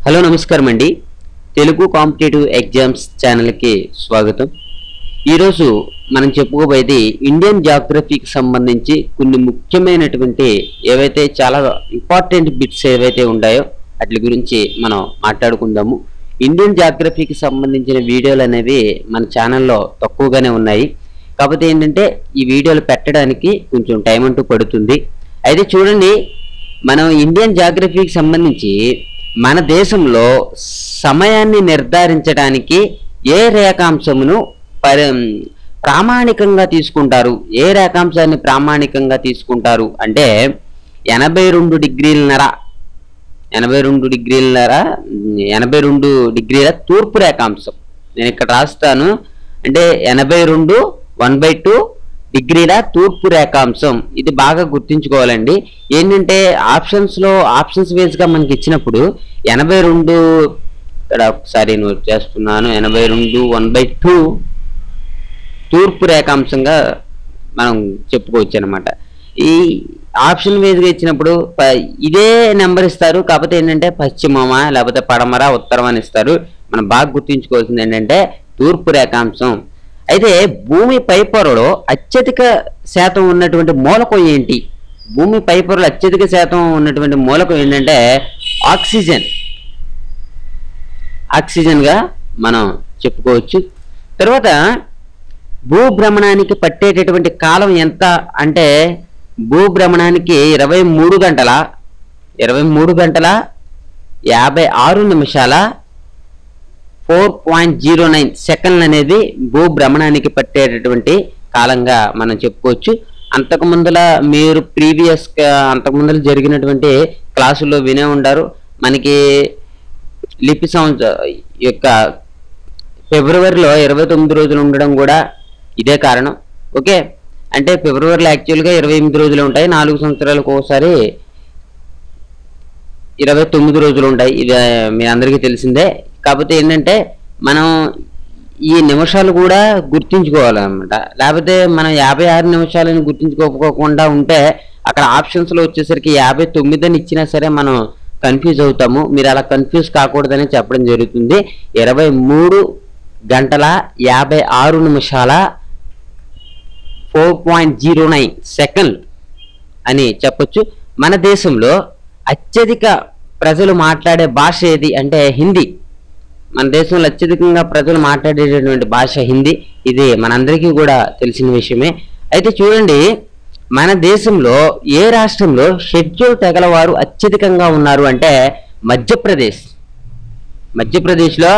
Hello నమస్కారం అండి. Telugu competitive exams ఛానల్కి స్వాగతం. ఈరోజు మనం చెప్పుకోబోయేది ఇండియన్ జాగ్రఫీకి సంబంధించి కొన్ని ముఖ్యమైనటువంటి ఏవైతే చాలా ఇంపార్టెంట్ బిట్స్ ఏవైతే ఉన్నాయో వాటి గురించి మనం మాట్లాడుకుందాము. ఇండియన్ జాగ్రఫీకి సంబంధించిన వీడియోలు అనేవి మన ఛానల్లో తక్కువగానే ఉన్నాయి. కాకపోతే ఏంటంటే ఈ వీడియోలు పెట్టడానికి కొంచెం టైం అంటూ పడుతుంది. అయితే చూడండి, మనం ఇండియన్ జాగ్రఫీకి సంబంధించి మన దేశంలో సమయాన్ని నిర్ధారించడానికి ఏ రేఖాంశమును ప్రామాణికంగా తీసుకుంటారు? ఏ రేఖాంశాన్ని ప్రామాణికంగా తీసుకుంటారు అంటే 82 డిగ్రీల తూర్పు రేఖాంశం. నేను ఇక్కడ రాస్తాను. అంటే 82 1/2 డిగ్రీల తూర్పు రేఖాంశం. ఇది బాగా గుర్తుంచుకోవాలండి. ఏంటంటే ఆప్షన్స్ వేస్ గా మనకి ఇచ్చినప్పుడు 82 ఇక్కడ ఒకసారి నోట్ చేస్తున్నాను. 82 1/2 తూర్పు రేఖాంశంగా మనం చెప్పుకోవచ్చు అనమాట. ఈ ఆప్షన్ వేస్ గా ఇచ్చినప్పుడు ఇదే నెంబర్ ఇస్తారు. కాకపోతే ఏంటంటే పశ్చిమమా లేకపోతే పడమర ఉత్తరం అని ఇస్తారు. మనం బాగా గుర్తుంచుకోవాల్సింది ఏంటంటే తూర్పు రేఖాంశం. అయితే భూమి పైపొరలో అత్యధిక శాతం ఉన్నటువంటి మూలకం ఏంటి? భూమి పైపొరలో అత్యధిక శాతం ఉన్నటువంటి మూలకం ఏంటంటే ఆక్సిజన్ గా మనం చెప్పుకోవచ్చు. తర్వాత భూభ్రమణానికి పట్టేటటువంటి కాలం ఎంత అంటే భూభ్రమణానికి 23 గంటల 56 నిమిషాల 4.09 సెకండ్లు అనేది భూభ్రమణానికి పట్టేటటువంటి కాలంగా మనం చెప్పుకోవచ్చు. మీరు అంతకుముందల జరిగినటువంటి క్లాసుల్లో వినే ఉంటారు. మనకి లిపి సంవత్సరం యొక్క ఫిబ్రవరిలో 29 రోజులు ఉండడం కూడా ఇదే కారణం. ఓకే, అంటే ఫిబ్రవరిలో యాక్చువల్గా 28 రోజులు ఉంటాయి. 4 సంవత్సరాలకు ఒకసారి 29 రోజులు ఉంటాయి. ఇది మీ అందరికీ తెలిసిందే. కాకపోతే ఏంటంటే మనం ఈ నిమిషాలు కూడా గుర్తుంచుకోవాలన్నమాట. లేకపోతే మనం 56 నిమిషాలను గుర్తుంచుకోకుండా ఉంటే అక్కడ ఆప్షన్స్లో వచ్చేసరికి 59 అని ఇచ్చినా సరే మనం కన్ఫ్యూజ్ అవుతాము. మీరు అలా కన్ఫ్యూజ్ కాకూడదని చెప్పడం జరుగుతుంది. 23 గంటల 56 నిమిషాల 4.09 సెకండ్ అని చెప్పొచ్చు. మన దేశంలో అత్యధిక ప్రజలు మాట్లాడే భాష ఏది అంటే హిందీ. మన దేశంలో అత్యధికంగా ప్రజలు మాట్లాడేటటువంటి భాష హిందీ. ఇది మనందరికీ కూడా తెలిసిన విషయమే. అయితే చూడండి, మన దేశంలో ఏ రాష్ట్రంలో షెడ్యూల్ తెగల వారు అత్యధికంగా ఉన్నారు అంటే మధ్యప్రదేశ్లో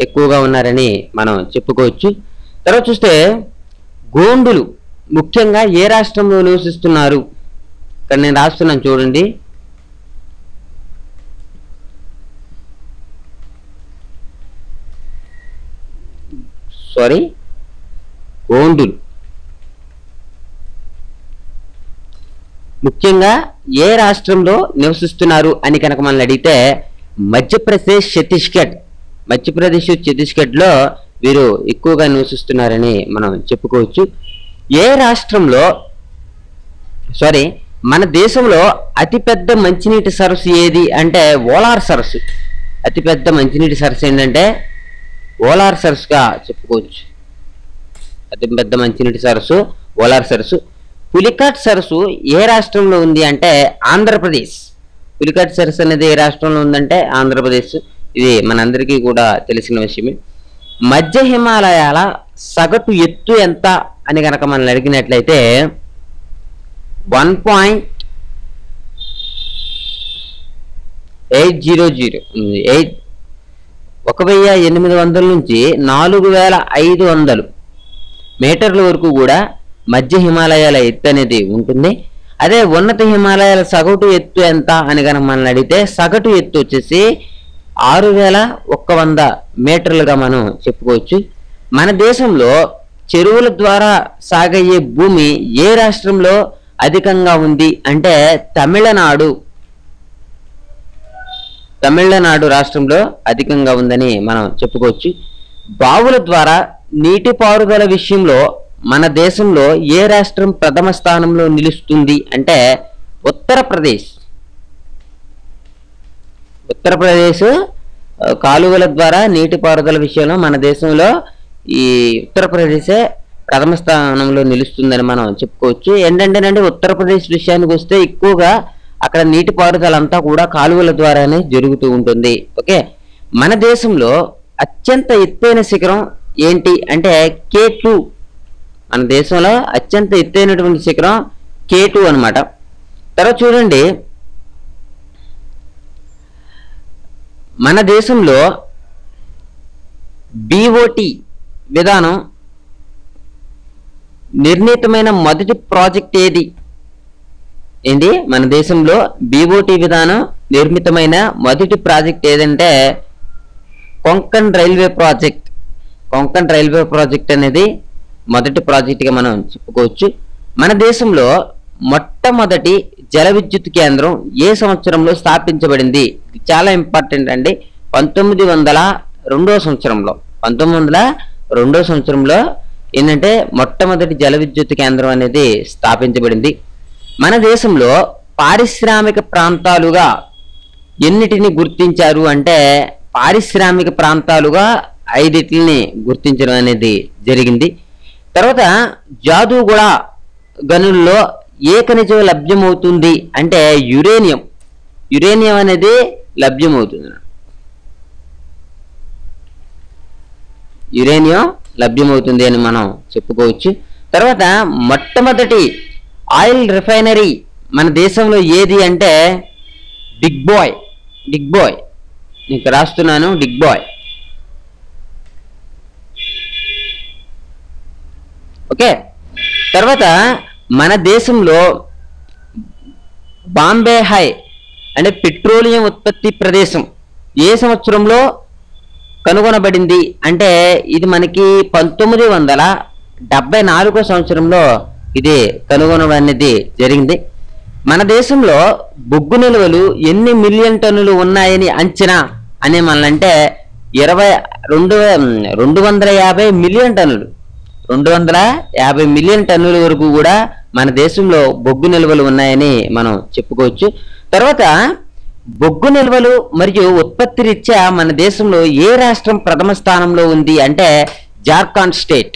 ఎక్కువగా ఉన్నారని మనం చెప్పుకోవచ్చు. తర్వాత చూస్తే గోండులు ముఖ్యంగా ఏ రాష్ట్రంలో నివసిస్తున్నారు? ఇక్కడ నేను రాస్తున్నాను చూడండి. గోండులు ముఖ్యంగా ఏ రాష్ట్రంలో నివసిస్తున్నారు అని కనుక మనల్ని అడిగితే మధ్యప్రదేశ్ ఛత్తీస్గఢ్లో వీరు ఎక్కువగా నివసిస్తున్నారని మనం చెప్పుకోవచ్చు. మన దేశంలో అతిపెద్ద మంచినీటి సరస్సు ఏది అంటే ఓలార్ సరస్సు. అతిపెద్ద మంచినీటి సరస్సు ఏంటంటే ఓలార్ సరస్సుగా చెప్పుకోవచ్చు. అతిపెద్ద మంచినీటి సరస్సు ఓలార్ సరస్సు. పులికాట్ సరస్సు ఏ రాష్ట్రంలో ఉంది అంటే ఆంధ్రప్రదేశ్. పులికాట్ సరస్సు అనేది ఏ రాష్ట్రంలో ఉందంటే ఆంధ్రప్రదేశ్. ఇది మనందరికీ కూడా తెలిసిన విషయమే. మధ్య హిమాలయాల సగటు ఎత్తు ఎంత అని కనుక మనం అడిగినట్లయితే 1800 నుంచి 4500 మీటర్ల వరకు కూడా మధ్య హిమాలయాల ఎత్తు అనేది ఉంటుంది. అదే ఉన్నత హిమాలయాల సగటు ఎత్తు ఎంత అని కనుక మనం అడిగితే సగటు ఎత్తు వచ్చేసి 6100 మీటర్లుగా మనం చెప్పుకోవచ్చు. మన దేశంలో చెరువుల ద్వారా సాగయ్యే భూమి ఏ రాష్ట్రంలో అధికంగా ఉంది అంటే తమిళనాడు రాష్ట్రంలో అధికంగా ఉందని మనం చెప్పుకోవచ్చు. బావుల ద్వారా నీటిపారుదల విషయంలో మన దేశంలో ఏ రాష్ట్రం ప్రథమ స్థానంలో నిలుస్తుంది అంటే ఉత్తరప్రదేశ్. ఉత్తరప్రదేశ్ కాలువల ద్వారా నీటిపారుదల విషయంలో మన దేశంలో ఈ ఉత్తరప్రదేశే ప్రథమ స్థానంలో నిలుస్తుందని మనం చెప్పుకోవచ్చు. ఏంటంటేనండి ఉత్తరప్రదేశ్ విషయానికి వస్తే ఎక్కువగా అక్కడ నీటిపారుదల అంతా కూడా కాలువల ద్వారానే జరుగుతూ ఉంటుంది. ఓకే, మన దేశంలో అత్యంత ఎత్తైన శిఖరం ఏంటి అంటే K2. మన దేశంలో అత్యంత ఎత్తైనటువంటి శిఖరం K2 అన్నమాట. తర్వాత చూడండి, మన దేశంలో BOT విధానం నిర్ణీతమైన మొదటి ప్రాజెక్ట్ ఏది? ఏంటి మన దేశంలో BOT విధానం నిర్మితమైన మొదటి ప్రాజెక్ట్ ఏదంటే Konkan railway project. Konkan railway project అనేది మొదటి ప్రాజెక్టుగా మనం చెప్పుకోవచ్చు. మన దేశంలో మొట్టమొదటి జల విద్యుత్ కేంద్రం ఏ సంవత్సరంలో స్థాపించబడింది? చాలా ఇంపార్టెంట్ అండి. 1902 సంవత్సరంలో. 1902 సంవత్సరంలో ఏంటంటే మొట్టమొదటి జల విద్యుత్ కేంద్రం అనేది స్థాపించబడింది. మన దేశంలో పారిశ్రామిక ప్రాంతాలుగా ఎన్నిటిని గుర్తించారు అంటే పారిశ్రామిక ప్రాంతాలుగా 5 గుర్తించడం అనేది జరిగింది. తర్వాత జాదుగూడ గనుల్లో ఏ ఖనిజం లభ్యమవుతుంది అంటే యురేనియం. యురేనియం అనేది లభ్యమవుతుంది. యురేనియం లభ్యమవుతుంది అని మనం చెప్పుకోవచ్చు. తర్వాత మొట్టమొదటి ఆయిల్ రిఫైనరీ మన దేశంలో ఏది అంటే బిగ్ బాయ్. బిగ్ బాయ్ నీకు రాస్తున్నాను, బిగ్ బాయ్. ఓకే, తర్వాత మన దేశంలో బాంబే హై అంటే పెట్రోలియం ఉత్పత్తి ప్రదేశం ఏ సంవత్సరంలో కనుగొనబడింది అంటే ఇది మనకి 1974 సంవత్సరంలో ఇది కనుగొనడం అనేది జరిగింది. మన దేశంలో బొగ్గు నిల్వలు ఎన్ని మిలియన్ టన్నులు ఉన్నాయని అంచనా అనే మనంటే 250 మిలియన్ టన్నులు. 250 మిలియన్ టన్నుల వరకు కూడా మన దేశంలో బొగ్గు నిల్వలు ఉన్నాయని మనం చెప్పుకోవచ్చు. తర్వాత బొగ్గు నిల్వలు మరియు ఉత్పత్తి రీత్యా మన దేశంలో ఏ రాష్ట్రం ప్రథమ స్థానంలో ఉంది అంటే జార్ఖండ్ స్టేట్.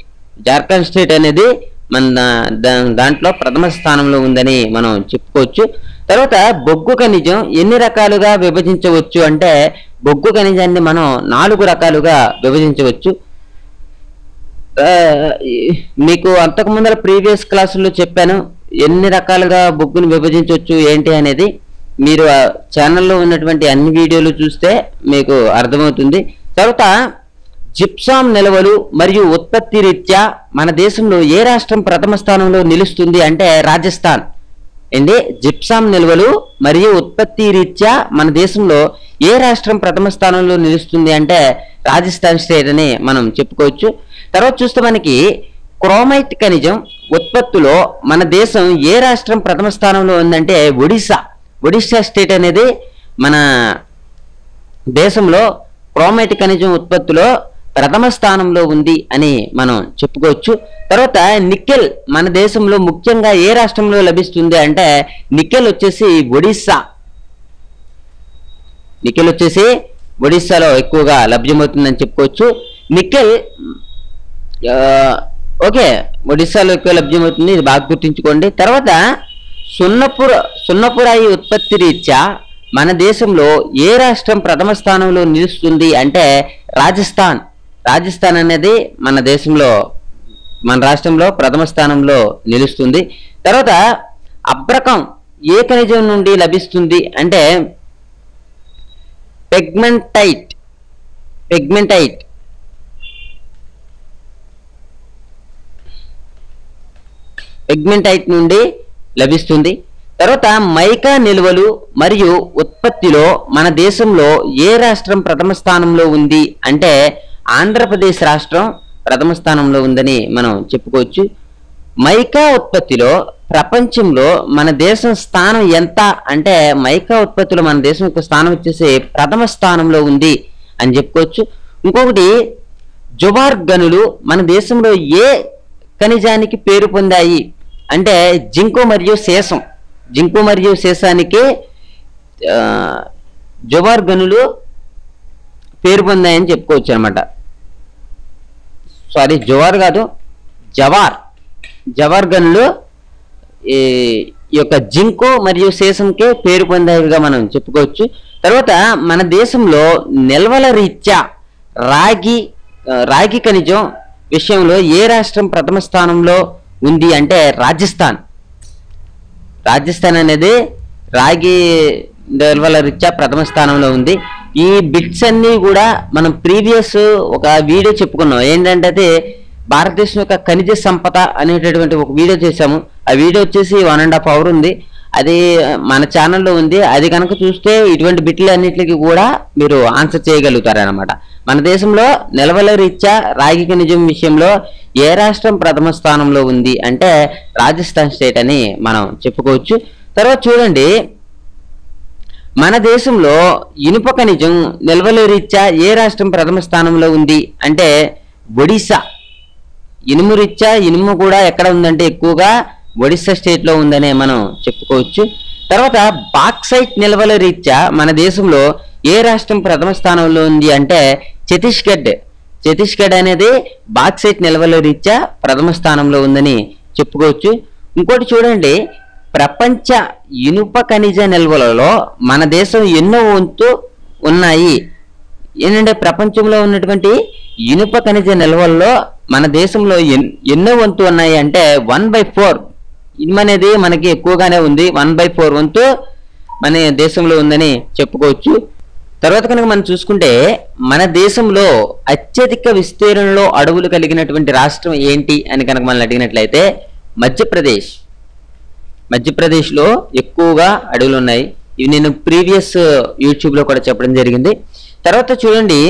జార్ఖండ్ స్టేట్ అనేది మన దాంట్లో ప్రథమ స్థానంలో ఉందని మనం చెప్పుకోవచ్చు. తర్వాత బొగ్గు ఖనిజం ఎన్ని రకాలుగా విభజించవచ్చు అంటే బొగ్గు ఖనిజాన్ని మనం 4 రకాలుగా విభజించవచ్చు. మీకు అంతకు ముందర ప్రీవియస్ క్లాసుల్లో చెప్పాను ఎన్ని రకాలుగా బొగ్గును విభజించవచ్చు ఏంటి అనేది. మీరు ఛానల్లో ఉన్నటువంటి అన్ని వీడియోలు చూస్తే మీకు అర్థమవుతుంది. తర్వాత జిప్సామ్ నిల్వలు మరియు ఉత్పత్తి రీత్యా మన దేశంలో ఏ రాష్ట్రం ప్రథమ స్థానంలో నిలుస్తుంది అంటే రాజస్థాన్. ఏంటి జిప్సామ్ నిల్వలు మరియు ఉత్పత్తి రీత్యా మన దేశంలో ఏ రాష్ట్రం ప్రథమ స్థానంలో నిలుస్తుంది అంటే రాజస్థాన్ స్టేట్ అని మనం చెప్పుకోవచ్చు. తర్వాత చూస్తే మనకి క్రోమైట్ ఖనిజం ఉత్పత్తిలో మన దేశం ఏ రాష్ట్రం ప్రథమ స్థానంలో ఉందంటే ఒడిశా. ఒడిశా స్టేట్ అనేది మన దేశంలో క్రోమైట్ ఖనిజం ఉత్పత్తిలో ప్రథమ స్థానంలో ఉంది అని మనం చెప్పుకోవచ్చు. తర్వాత నికెల్ మన దేశంలో ముఖ్యంగా ఏ రాష్ట్రంలో లభిస్తుంది అంటే నికెల్ వచ్చేసి ఒడిశా. నికెల్ వచ్చేసి ఒడిశాలో ఎక్కువగా లభ్యమవుతుందని చెప్పుకోవచ్చు. నికెల్ ఓకే ఒడిశాలో ఎక్కువ లభ్యమవుతుంది, ఇది బాగా గుర్తుంచుకోండి. తర్వాత సున్నపురాయి ఉత్పత్తి రీత్యా మన దేశంలో ఏ రాష్ట్రం ప్రథమ స్థానంలో నిలుస్తుంది అంటే రాజస్థాన్. రాజస్థాన్ అనేది మన దేశంలో మన రాష్ట్రంలో ప్రథమ స్థానంలో నిలుస్తుంది. తర్వాత అబ్రకం ఏ ఖనిజం నుండి లభిస్తుంది అంటే పెగ్మెంటైట్. పెగ్మెంటైట్ పెగ్మెంటైట్ నుండి లభిస్తుంది. తర్వాత మైకా నిల్వలు మరియు ఉత్పత్తిలో మన దేశంలో ఏ రాష్ట్రం ప్రథమ స్థానంలో ఉంది అంటే ఆంధ్రప్రదేశ్ రాష్ట్రం ప్రథమ స్థానంలో ఉందని మనం చెప్పుకోవచ్చు. మైకా ఉత్పత్తిలో ప్రపంచంలో మన దేశం స్థానం ఎంత అంటే మైకా ఉత్పత్తిలో మన దేశం యొక్క స్థానం వచ్చేసి ప్రథమ స్థానంలో ఉంది అని చెప్పుకోవచ్చు. ఇంకొకటి జుబార్ గనులు మన దేశంలో ఏ ఖనిజానికి పేరు పొందాయి అంటే జింకు మరియు సీసం. జింకు మరియు సీసానికి జవార్ గనులు పేరు పొందాయని చెప్పుకోవచ్చు అనమాట. సారీ, జవార్ కాదు, జవార్ గనులు ఈ యొక్క జింకు మరియు సీసంకే పేరు పొందాయిగా మనం చెప్పుకోవచ్చు. తర్వాత మన దేశంలో నిల్వల రీత్యా రాగి ఖనిజం విషయంలో ఏ రాష్ట్రం ప్రథమ స్థానంలో ఉంది అంటే రాజస్థాన్ అనేది రాగి నిల్వల రీత్యా ప్రథమ స్థానంలో ఉంది. ఈ బిట్స్ అన్ని కూడా మనం ప్రీవియస్ ఒక వీడియో చెప్పుకున్నాం. ఏంటంటే భారతదేశం యొక్క ఖనిజ సంపద అనేటటువంటి ఒక వీడియో చేశాము. ఆ వీడియో వచ్చేసి 1.5 hours ఉంది. అది మన ఛానల్లో ఉంది. అది కనుక చూస్తే ఇటువంటి బిట్లు అన్నిటికీ కూడా మీరు ఆన్సర్ చేయగలుగుతారనమాట. మన దేశంలో నిల్వల రీత్యా రాగి ఖనిజం విషయంలో ఏ రాష్ట్రం ప్రథమ స్థానంలో ఉంది అంటే రాజస్థాన్ స్టేట్ అని మనం చెప్పుకోవచ్చు. తర్వాత చూడండి, మన దేశంలో ఇనుప ఖనిజం నిల్వల రీత్యా ఏ రాష్ట్రం ప్రథమ స్థానంలో ఉంది అంటే ఒడిశా. ఇనుము రీత్యా ఇనుము కూడా ఎక్కడ ఉందంటే ఎక్కువగా ఒడిశా స్టేట్లో ఉందనే మనం చెప్పుకోవచ్చు. తర్వాత బాక్సైట్ నిల్వల రీత్యా మన దేశంలో ఏ రాష్ట్రం ప్రథమ స్థానంలో ఉంది అంటే ఛత్తీస్గఢ్ అనేది బాక్సైట్ నిల్వల రీత్యా ప్రథమ స్థానంలో ఉందని చెప్పుకోవచ్చు. ఇంకోటి చూడండి, ప్రపంచ ఇనుప ఖనిజ నిల్వలలో మన దేశం ఎన్నో వంతు ఉన్నాయి. ఏంటంటే ప్రపంచంలో ఉన్నటువంటి ఇనుప ఖనిజ నిల్వల్లో మన దేశంలో ఎన్నో వంతు ఉన్నాయి అంటే 1/4. ఇనుము అనేది మనకి ఎక్కువగానే ఉంది. 1/4 వంతు మన దేశంలో ఉందని చెప్పుకోవచ్చు. తర్వాత కనుక మనం చూసుకుంటే మన దేశంలో అత్యధిక విస్తీర్ణంలో అడవులు కలిగినటువంటి రాష్ట్రం ఏంటి అని కనుక మనం అడిగినట్లయితే మధ్యప్రదేశ్లో ఎక్కువగా అడవులు ఉన్నాయి. ఇవి నేను ప్రీవియస్ యూట్యూబ్లో కూడా చెప్పడం జరిగింది. తర్వాత చూడండి,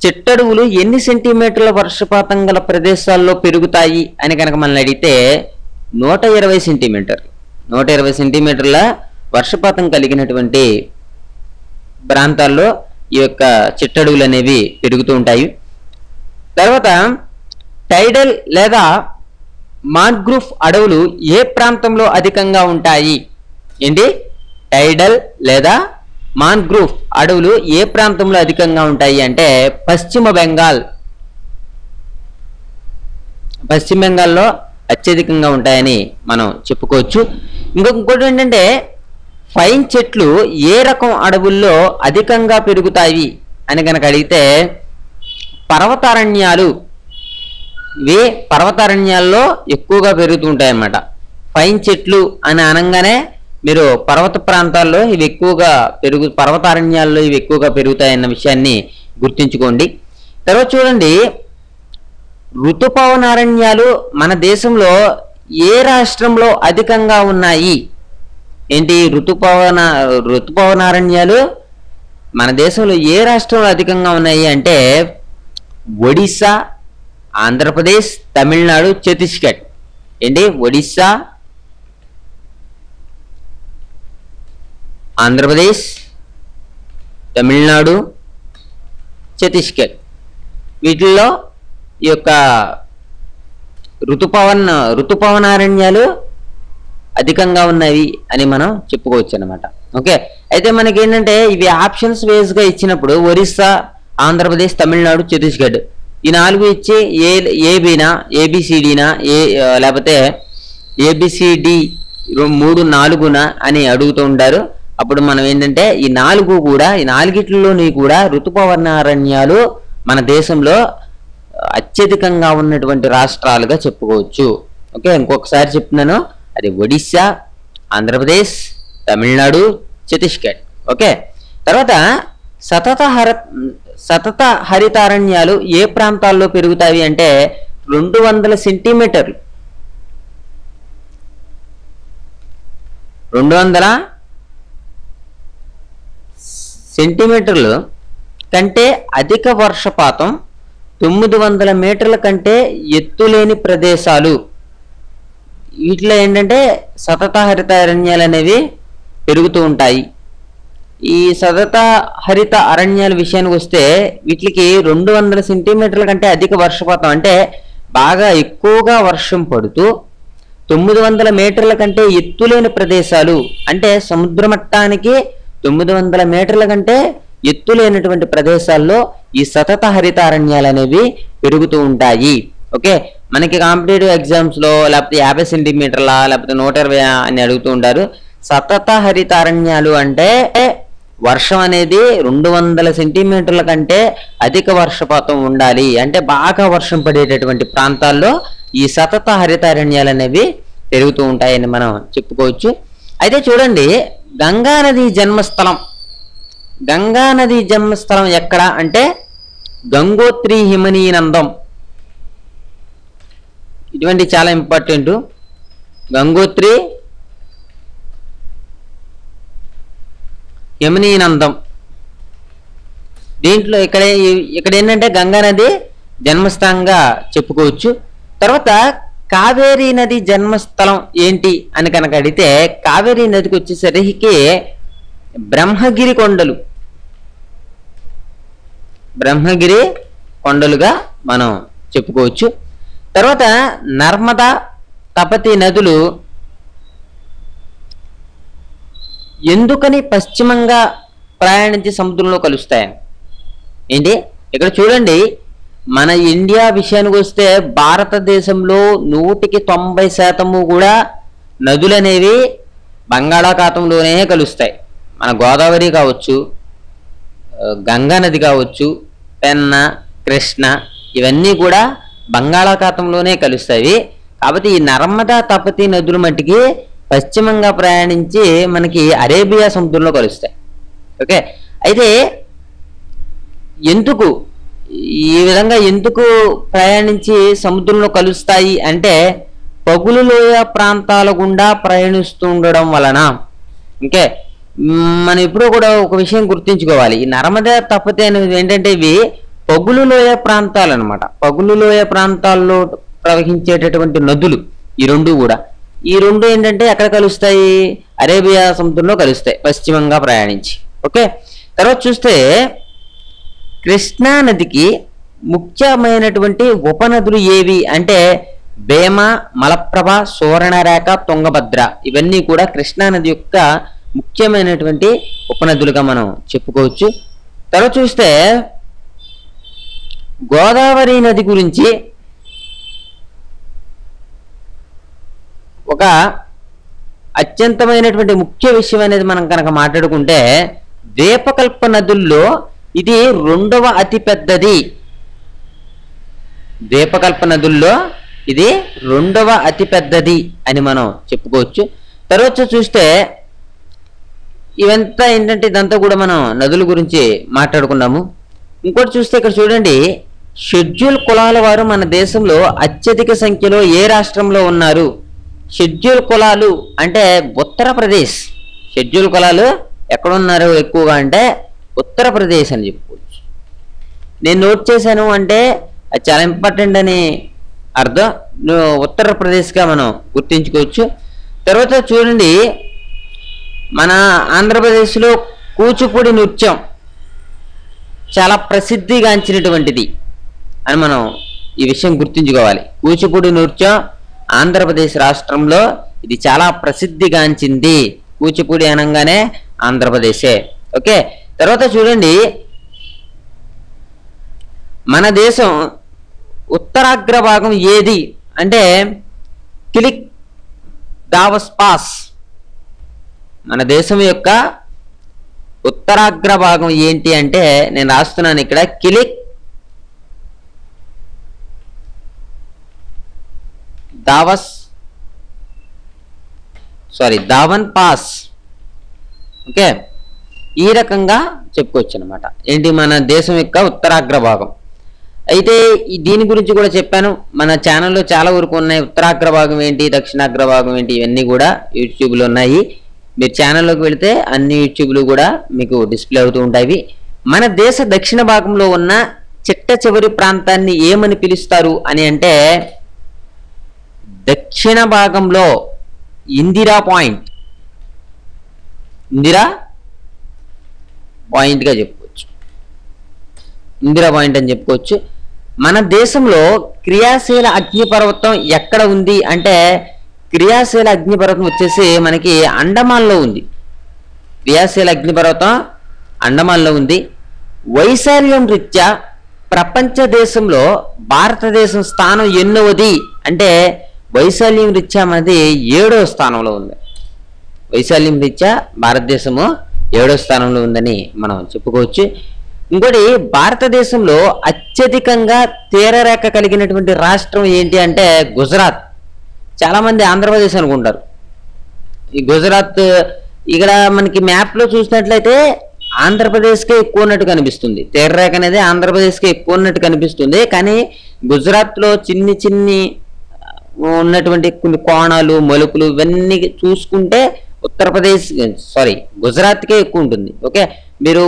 చిట్టడవులు ఎన్ని సెంటీమీటర్ల వర్షపాతం గల ప్రదేశాల్లో పెరుగుతాయి అని కనుక మనం అడిగితే 120 సెంటీమీటర్లు. 120 సెంటీమీటర్ల వర్షపాతం కలిగినటువంటి ప్రాంతాల్లో ఈ యొక్క చిట్టడవులు అనేవి పెరుగుతూ ఉంటాయి. తర్వాత టైడల్ లేదా మాన్గ్రూవ్ అడవులు ఏ ప్రాంతంలో అధికంగా ఉంటాయి? ఏంటి? టైడల్ లేదా మాన్గ్రూవ్ అడవులు ఏ ప్రాంతంలో అధికంగా ఉంటాయి అంటే పశ్చిమ బెంగాల్లో అత్యధికంగా ఉంటాయని మనం చెప్పుకోవచ్చు. ఇంకొకటి ఏంటంటే పైన్ చెట్లు ఏ రకం అడవుల్లో అధికంగా పెరుగుతాయి అని కనుక అడిగితే పర్వతారణ్యాలు. ఇవి పర్వతారణ్యాల్లో ఎక్కువగా పెరుగుతూ ఉంటాయి అన్నమాట. పైన్ చెట్లు అని అనగానే మీరు పర్వత ప్రాంతాల్లో ఇవి ఎక్కువగా పర్వతారణ్యాల్లో ఇవి ఎక్కువగా పెరుగుతాయన్న విషయాన్ని గుర్తుంచుకోండి. తర్వాత చూడండి, ఋతుపవనారణ్యాలు మన దేశంలో ఏ రాష్ట్రంలో అధికంగా ఉన్నాయి? ఏంటి? ఋతుపవనారణ్యాలు మన దేశంలో ఏ రాష్ట్రంలో అధికంగా ఉన్నాయి అంటే ఒడిశా, ఆంధ్రప్రదేశ్, తమిళనాడు, ఛత్తీస్గఢ్. ఏంటి? ఒడిశా, ఆంధ్రప్రదేశ్, తమిళనాడు, ఛత్తీస్గఢ్. వీటిల్లో ఈ యొక్క ఋతుపవనారణ్యాలు అధికంగా ఉన్నవి అని మనం చెప్పుకోవచ్చు అన్నమాట. ఓకే, అయితే మనకి ఏంటంటే ఇవి ఆప్షన్స్ వేస్గా ఇచ్చినప్పుడు ఒరిస్సా, ఆంధ్రప్రదేశ్, తమిళనాడు, ఛత్తీస్గఢ్ ఈ 4 ఇచ్చి ఏబీనా, ఏబిసిడినా, లేకపోతే ఏబిసిడి 3, 4 అని అడుగుతూ ఉంటారు. అప్పుడు మనం ఏంటంటే ఈ 4 కూడా, ఈ 4టిలోని కూడా ఋతుపవనారణ్యాలు మన దేశంలో అత్యధికంగా ఉన్నటువంటి రాష్ట్రాలుగా చెప్పుకోవచ్చు. ఓకే, ఇంకొకసారి చెప్తున్నాను, అది ఒడిశా, ఆంధ్రప్రదేశ్, తమిళనాడు, ఛత్తీస్గఢ్. ఓకే, తర్వాత సతత హరితారణ్యాలు ఏ ప్రాంతాల్లో పెరుగుతాయి అంటే 200 సెంటీమీటర్లు. 200 సెంటీమీటర్లు కంటే అధిక వర్షపాతం 900 మీటర్ల కంటే ఎత్తులేని ప్రదేశాలు. వీటిలో ఏంటంటే సతత హరితారణ్యాలు అనేవి పెరుగుతూ ఉంటాయి. ఈ సతత హరిత అరణ్యాల విషయానికి వస్తే వీటికి 200 సెంటీమీటర్ల కంటే అధిక వర్షపాతం అంటే బాగా ఎక్కువగా వర్షం పడుతూ 900 మీటర్ల కంటే ఎత్తులేని ప్రదేశాలు, అంటే సముద్ర మట్టానికి 900 మీటర్ల కంటే ఎత్తులేనటువంటి ప్రదేశాల్లో ఈ సతత హరితారణ్యాలు అనేవి పెరుగుతూ ఉంటాయి. ఓకే, మనకి కాంపిటేటివ్ ఎగ్జామ్స్ లో లేకపోతే 50 సెంటీమీటర్ల లేకపోతే 120 అని అడుగుతూ ఉంటారు. సతత హరితారణ్యాలు అంటే వర్షం అనేది 200 సెంటీమీటర్ల కంటే అధిక వర్షపాతం ఉండాలి, అంటే బాగా వర్షం పడేటటువంటి ప్రాంతాల్లో ఈ సతత హరితారణ్యాలు అనేవి పెరుగుతూ ఉంటాయని మనం చెప్పుకోవచ్చు. అయితే చూడండి, గంగానది జన్మస్థలం, గంగానది జన్మస్థలం ఎక్కడ అంటే గంగోత్రి హిమనీనందం. ఇటువంటి చాలా ఇంపార్టెంట్. గంగోత్రి హిమనీనందం, దీంట్లో ఇక్కడ ఏంటంటే గంగానది జన్మస్థలంగా చెప్పుకోవచ్చు. తర్వాత కావేరీ నది జన్మస్థలం ఏంటి అని కనుక అడిగితే కావేరీ నదికి వచ్చేసరికి బ్రహ్మగిరి కొండలు, బ్రహ్మగిరి కొండలుగా మనం చెప్పుకోవచ్చు. తర్వాత నర్మదా తపతి నదులు ఎందుకని పశ్చిమంగా ప్రయాణించి సముద్రంలో కలుస్తాయని. ఏంటి ఇక్కడ చూడండి, మన ఇండియా విషయానికి వస్తే భారతదేశంలో 190% కూడా నదులు అనేవి బంగాళాఖాతంలోనే కలుస్తాయి. మన గోదావరి కావచ్చు, గంగా నది కావచ్చు, పెన్న, కృష్ణ, ఇవన్నీ కూడా బంగాళాఖాతంలోనే కలుస్తాయి. కాబట్టి ఈ నర్మదా తపతి నదులు మట్టికి పశ్చిమంగా ప్రయాణించి మనకి అరేబియా సముద్రంలో కలుస్తాయి. ఓకే, అయితే ఎందుకు ఈ విధంగా ఎందుకు ప్రయాణించి సముద్రంలో కలుస్తాయి అంటే పగులు లోయ ప్రాంతాల గుండా ప్రయాణిస్తూ ఉండడం వలన. ఓకే, మనం ఎప్పుడూ కూడా ఒక విషయం గుర్తుంచుకోవాలి, ఈ నర్మదా తపతి అనేది ఏంటంటే ఇవి పగులు లోయ ప్రాంతాలు అనమాట. పగులు లోయ ప్రాంతాల్లో ప్రవహించేటటువంటి నదులు ఈ రెండు కూడా. ఈ రెండు ఏంటంటే ఎక్కడ కలుస్తాయి, అరేబియా సముద్రంలో కలుస్తాయి పశ్చిమంగా ప్రయాణించి. ఓకే, తర్వాత చూస్తే కృష్ణా నదికి ముఖ్యమైనటువంటి ఉపనదులు ఏవి అంటే భీమ, మలప్రభ, సువర్ణరేఖ, తుంగభద్ర, ఇవన్నీ కూడా కృష్ణా నది యొక్క ముఖ్యమైనటువంటి ఉపనదులుగా మనం చెప్పుకోవచ్చు. తర్వాత చూస్తే గోదావరి నది గురించి ఒక అత్యంతమైనటువంటి ముఖ్య విషయం అనేది మనం కనుక మాట్లాడుకుంటే ద్వీపకల్ప నదుల్లో ఇది 2వ అతిపెద్దది. ద్వీపకల్ప నదుల్లో ఇది 2వ అతిపెద్దది అని మనం చెప్పుకోవచ్చు. తర్వాత చూస్తే ఇవంతా ఏంటంటే ఇదంతా కూడా మనం నదుల గురించి మాట్లాడుకున్నాము. ఇంకోటి చూస్తే ఇక్కడ చూడండి, షెడ్యూల్ కులాల వారు మన దేశంలో అత్యధిక సంఖ్యలో ఏ రాష్ట్రంలో ఉన్నారు. షెడ్యూల్ కులాలు అంటే ఉత్తరప్రదేశ్. షెడ్యూల్ కులాలు ఎక్కడున్నారు ఎక్కువగా అంటే ఉత్తరప్రదేశ్ అని చెప్పుకోవచ్చు. నేను నోట్ చేశాను అంటే అది చాలా ఇంపార్టెంట్ అని అర్థం. ఉత్తరప్రదేశ్గా మనం గుర్తించుకోవచ్చు. తర్వాత చూడండి, మన ఆంధ్రప్రదేశ్లో కూచిపూడి నృత్యం చాలా ప్రసిద్ధిగాంచినటువంటిది అని మనం ఈ విషయం గుర్తుంచుకోవాలి. కూచిపూడి నృత్యం ఆంధ్రప్రదేశ్ రాష్ట్రంలో ఇది చాలా ప్రసిద్ధిగాంచింది. కూచిపూడి అనగానే ఆంధ్రప్రదేశే. ఓకే, తర్వాత చూడండి, మన దేశం ఉత్తరాగ్ర భాగం ఏది అంటే కిలిక్ దావస్ పాస్. మన దేశం యొక్క ఉత్తరాగ్ర భాగం ఏంటి అంటే నేను రాస్తున్నాను ఇక్కడ, కిలిక్ దావన్ పాస్. ఓకే, ఈ రకంగా చెప్పుకోవచ్చు అనమాట. ఏంటి మన దేశం యొక్క ఉత్తరాగ్ర భాగం. అయితే దీని గురించి కూడా చెప్పాను, మన ఛానల్లో చాలా వరకు ఉన్నాయి. ఉత్తరాగ్ర భాగం ఏంటి, దక్షిణాగ్ర భాగం ఏంటి, ఇవన్నీ కూడా యూట్యూబ్లో ఉన్నాయి. మీరు ఛానల్లోకి వెళితే అన్ని యూట్యూబ్లు కూడా మీకు డిస్ప్లే అవుతూ ఉంటాయి. మన దేశ దక్షిణ భాగంలో ఉన్న చిట్ట చివరి ప్రాంతాన్ని ఏమని పిలుస్తారు అని అంటే దక్షిణ భాగంలో ఇందిరా పాయింట్, ఇందిరా పాయింట్గా చెప్పుకోవచ్చు. ఇందిరా పాయింట్ అని చెప్పుకోవచ్చు. మన దేశంలో క్రియాశీల అగ్నిపర్వతం ఎక్కడ ఉంది అంటే క్రియాశీల అగ్నిపర్వతం వచ్చేసి మనకి అండమాన్లో ఉంది. క్రియాశీల అగ్నిపర్వతం అండమాన్లో ఉంది. వైశాల్యం రీత్యా ప్రపంచ దేశంలో భారతదేశం స్థానం ఎన్నోది అంటే వైశాల్యం రీత్యా మనది 7వ స్థానంలో ఉంది. వైశాల్యం రీత్యా భారతదేశము 7వ స్థానంలో ఉందని మనం చెప్పుకోవచ్చు. ఇంకోటి, భారతదేశంలో అత్యధికంగా తీరరేఖ కలిగినటువంటి రాష్ట్రం ఏంటి అంటే గుజరాత్. చాలా మంది ఆంధ్రప్రదేశ్ అనుకుంటారు. ఈ గుజరాత్ ఇక్కడ మనకి మ్యాప్ లో చూసినట్లయితే ఆంధ్రప్రదేశ్కే ఎక్కువ ఉన్నట్టు కనిపిస్తుంది. తీరరేఖ అనేది ఆంధ్రప్రదేశ్కే ఎక్కువ ఉన్నట్టు కనిపిస్తుంది. కానీ గుజరాత్ లో చిన్ని ఉన్నటువంటి కొన్ని కోణాలు, మలుపులు ఇవన్నీ చూసుకుంటే గుజరాత్కే ఎక్కువ ఉంటుంది. ఓకే, మీరు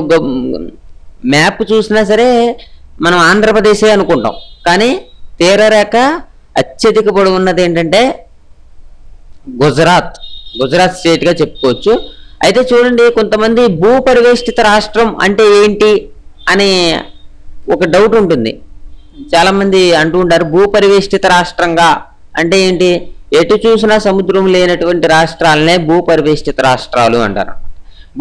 మ్యాప్ చూసినా సరే మనం ఆంధ్రప్రదేశే అనుకుంటాం. కానీ తీరరేఖ అత్యధిక పొడవు ఉన్నది ఏంటంటే గుజరాత్ స్టేట్ గా చెప్పుకోవచ్చు. అయితే చూడండి, కొంతమంది భూపరివేష్టిత రాష్ట్రం అంటే ఏంటి అనే ఒక డౌట్ ఉంటుంది. చాలా మంది అంటూ ఉంటారు భూపరివేష్టిత రాష్ట్రంగా అంటే ఏంటి, ఎటు చూసినా సముద్రం లేనటువంటి రాష్ట్రాలనే భూపరివేష్టిత రాష్ట్రాలు అంటారు.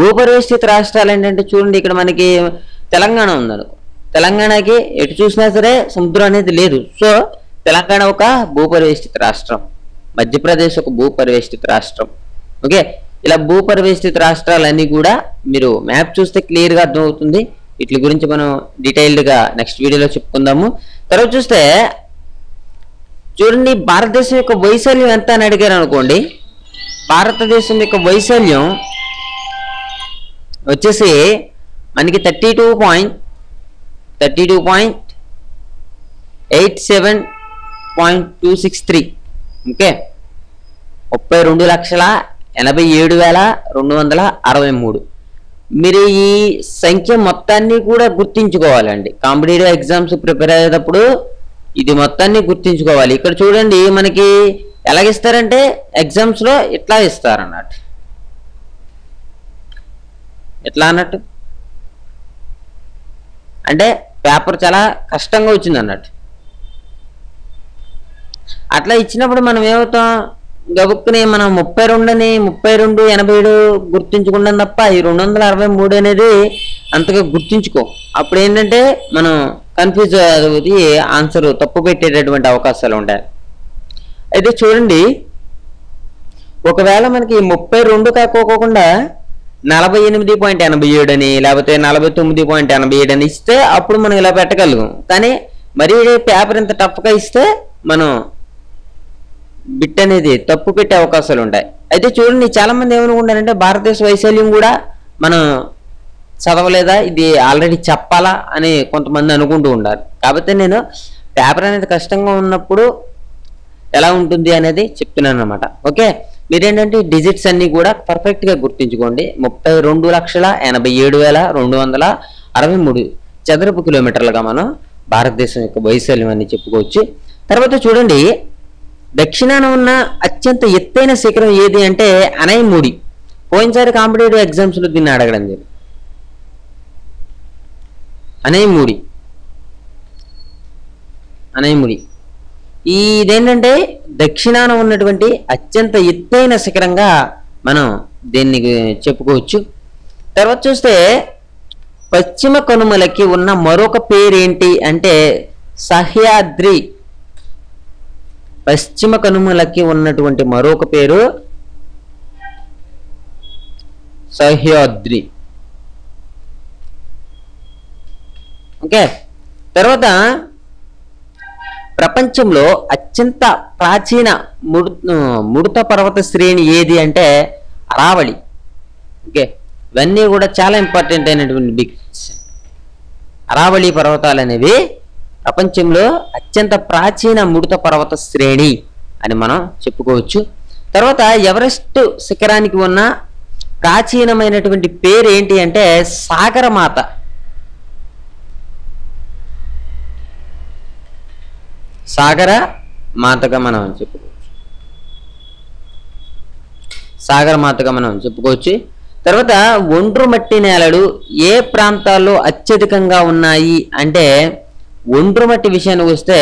భూపరివేష్టిత రాష్ట్రాలు ఏంటంటే చూడండి, ఇక్కడ మనకి తెలంగాణ ఉందనుకో, తెలంగాణకి ఎటు చూసినా సరే సముద్రం అనేది లేదు. సో తెలంగాణ ఒక భూపరివేష్టిత రాష్ట్రం, మధ్యప్రదేశ్ ఒక భూపరివేష్టిత రాష్ట్రం. ఓకే, ఇలా భూపరివేష్టిత రాష్ట్రాలన్నీ కూడా మీరు మ్యాప్ చూస్తే క్లియర్గా అర్థమవుతుంది. వీటి గురించి మనం డీటెయిల్డ్గా నెక్స్ట్ వీడియోలో చెప్పుకుందాము. తర్వాత చూస్తే చూడండి, భారతదేశం యొక్క వైశాల్యం ఎంత అని అడిగారు అనుకోండి. భారతదేశం యొక్క వైశాల్యం వచ్చేసి మనకి 32.87.263. ఓకే, 32,87,263. మీరు ఈ సంఖ్య మొత్తాన్ని కూడా గుర్తించుకోవాలండి. కాంపిటేటివ్ ఎగ్జామ్స్ ప్రిపేర్ అయ్యేటప్పుడు ఇది మొత్తాన్ని గుర్తించుకోవాలి. ఇక్కడ చూడండి, మనకి ఎలాగిస్తారంటే ఎగ్జామ్స్ లో ఇట్లా ఇస్తారన్నట్టు. ఎట్లా అన్నట్టు అంటే పేపర్ చాలా కష్టంగా వచ్చింది అన్నట్టు. అట్లా ఇచ్చినప్పుడు మనం ఏమవుతాం, గబుక్కుని మనం 32,87 గుర్తించుకుంటాం తప్ప ఈ 263 అనేది అంతగా గుర్తించుకో. అప్పుడు ఏంటంటే మనం కన్ఫ్యూజ్ అవుతుంది, ఆన్సర్ తప్పు పెట్టేటటువంటి అవకాశాలు ఉంటాయి. అయితే చూడండి, ఒకవేళ మనకి 32 కాకోకుండా 48.87 అని లేకపోతే 49.87 అని ఇస్తే అప్పుడు మనం ఇలా పెట్టగలుగుతాం. కానీ మరీ పేపర్ ఇంత టఫ్గా ఇస్తే మనం బిట్ అనేది తప్పు పెట్టే అవకాశాలు ఉంటాయి. అయితే చూడండి, చాలా మంది ఏమనుకుంటారంటే భారతదేశ వైశాల్యం కూడా మనం చదవలేదా, ఇది ఆల్రెడీ చెప్పాలా అని కొంతమంది అనుకుంటూ ఉంటారు. కాబట్టి నేను పేపర్ అనేది కష్టంగా ఉన్నప్పుడు ఎలా ఉంటుంది అనేది చెప్తున్నాను అన్నమాట. ఓకే, మీరేంటంటే డిజిట్స్ అన్ని కూడా పర్ఫెక్ట్ గా గుర్తించుకోండి. 32,87,263 చదరపు కిలోమీటర్లుగా మనం భారతదేశం యొక్క వైశాల్యం అని చెప్పుకోవచ్చు. తర్వాత చూడండి, దక్షిణాన ఉన్న అత్యంత ఎత్తైన శిఖరం ఏది అంటే అనైముడి. పోయినసారి కాంపిటేటివ్ ఎగ్జామ్స్ లో దీన్ని అడగడం జరిగింది. అనైముడి ఇదేంటంటే దక్షిణాన ఉన్నటువంటి అత్యంత ఎత్తైన శిఖరంగా మనం దీన్ని చెప్పుకోవచ్చు. తర్వాత చూస్తే పశ్చిమ కనుమలకి ఉన్న మరొక పేరేంటి అంటే సహ్యాద్రి. పశ్చిమ కనుమలకి ఉన్నటువంటి మరొక పేరు సహ్యాద్రి. ఓకే, తర్వాత ప్రపంచంలో అత్యంత ప్రాచీన ముడత పర్వత శ్రేణి ఏది అంటే అరావళి. ఓకే, ఇవన్నీ కూడా చాలా ఇంపార్టెంట్ అయినటువంటి బిగ్స్. అరావళి పర్వతాలు అనేవి ప్రపంచంలో అత్యంత ప్రాచీన ముడత పర్వత శ్రేణి అని మనం చెప్పుకోవచ్చు. తర్వాత ఎవరెస్ట్ శిఖరానికి ఉన్న ప్రాచీనమైనటువంటి పేరు ఏంటి అంటే సాగరమాత. సాగర మాతగా మనం చెప్పుకోవచ్చు. తర్వాత ఒండ్రు మట్టి నేలలు ఏ ప్రాంతాల్లో అత్యధికంగా ఉన్నాయి అంటే ఒండ్రు మట్టి విషయానికి వస్తే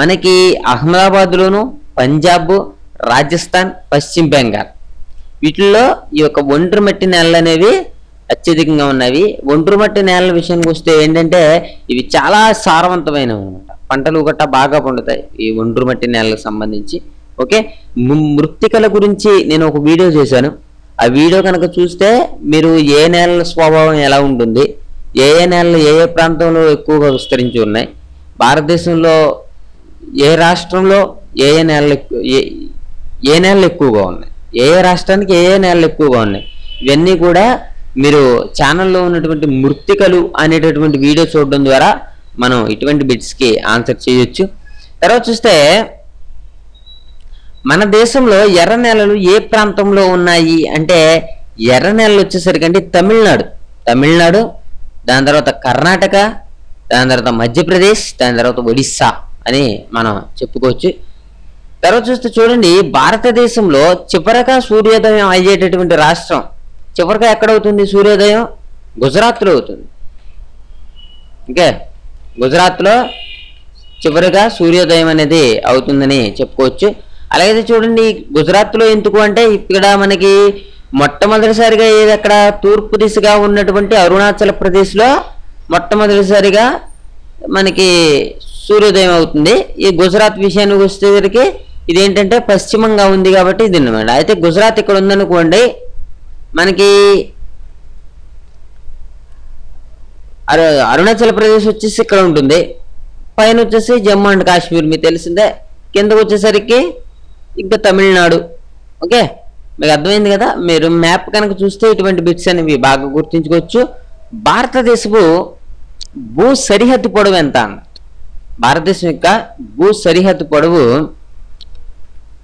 మనకి అహ్మదాబాద్లోను, పంజాబ్, రాజస్థాన్, పశ్చిమ బెంగాల్ వీటిల్లో ఈ యొక్క ఒండ్రు మట్టి నేలలు అనేవి అత్యధికంగా ఉన్నవి. ఒండ్రు మట్టి నేలల విషయానికి వస్తే ఏంటంటే ఇవి చాలా సారవంతమైనవి అనమాట. పంటలు గట్రా బాగా పండుతాయి ఈ ఒండ్రు మట్టి నేలలకు సంబంధించి. ఓకే, మృత్తికల గురించి నేను ఒక వీడియో చేశాను. ఆ వీడియో కనుక చూస్తే మీరు ఏ నేలల స్వభావం ఎలా ఉంటుంది, ఏ నేలలు ఏ ప్రాంతంలో ఎక్కువగా విస్తరించి ఉన్నాయి, భారతదేశంలో ఏ రాష్ట్రంలో ఏ నేలలు ఎక్కువగా ఉన్నాయి, ఏ రాష్ట్రానికి ఏ నేలలు ఎక్కువగా ఉన్నాయి, ఇవన్నీ కూడా మీరు ఛానల్లో ఉన్నటువంటి మృత్తికలు అనేటటువంటి వీడియో చూడడం ద్వారా మనం ఇటువంటి బిట్స్కి ఆన్సర్ చేయొచ్చు. తర్వాత చూస్తే మన దేశంలో ఎర్ర నేలలు ఏ ప్రాంతంలో ఉన్నాయి అంటే ఎర్ర నేలలు వచ్చేసరికి అంటే తమిళనాడు, దాని తర్వాత కర్ణాటక, దాని తర్వాత మధ్యప్రదేశ్, దాని తర్వాత ఒడిస్సా అని మనం చెప్పుకోవచ్చు. తర్వాత చూస్తే చూడండి, భారతదేశంలో చివరగా సూర్యోదయం అయ్యేటటువంటి రాష్ట్రం చివరిగా ఎక్కడ అవుతుంది సూర్యోదయం? గుజరాత్లో అవుతుంది. ఓకే, గుజరాత్లో చివరిగా సూర్యోదయం అనేది అవుతుందని చెప్పుకోవచ్చు. అలాగే చూడండి, గుజరాత్లో ఎందుకు అంటే ఇక్కడ మనకి మొట్టమొదటిసారిగా ఏది అక్కడ తూర్పు దిశగా ఉన్నటువంటి అరుణాచల్ ప్రదేశ్లో మొట్టమొదటిసారిగా మనకి సూర్యోదయం అవుతుంది. ఈ గుజరాత్ విషయానికి వచ్చేసరికి ఇదేంటంటే పశ్చిమంగా ఉంది కాబట్టి ఇది అన్నమాట. అయితే గుజరాత్ ఇక్కడ ఉందనుకోండి, మనకి అరుణాచల్ ప్రదేశ్ వచ్చేసి ఇక్కడ ఉంటుంది, పైన వచ్చేసి జమ్మూ అండ్ కాశ్మీర్ మీకు తెలిసిందే, కిందకు వచ్చేసరికి ఇంకా తమిళనాడు. ఓకే, మీకు అర్థమైంది కదా. మీరు మ్యాప్ కనుక చూస్తే ఇటువంటి బిట్స్ అనేవి బాగా గుర్తుంచుకోవచ్చు. భారతదేశపు భూ సరిహద్దు పొడవు ఎంత అన్నట్టు? భారతదేశం యొక్క భూ సరిహద్దు పొడవు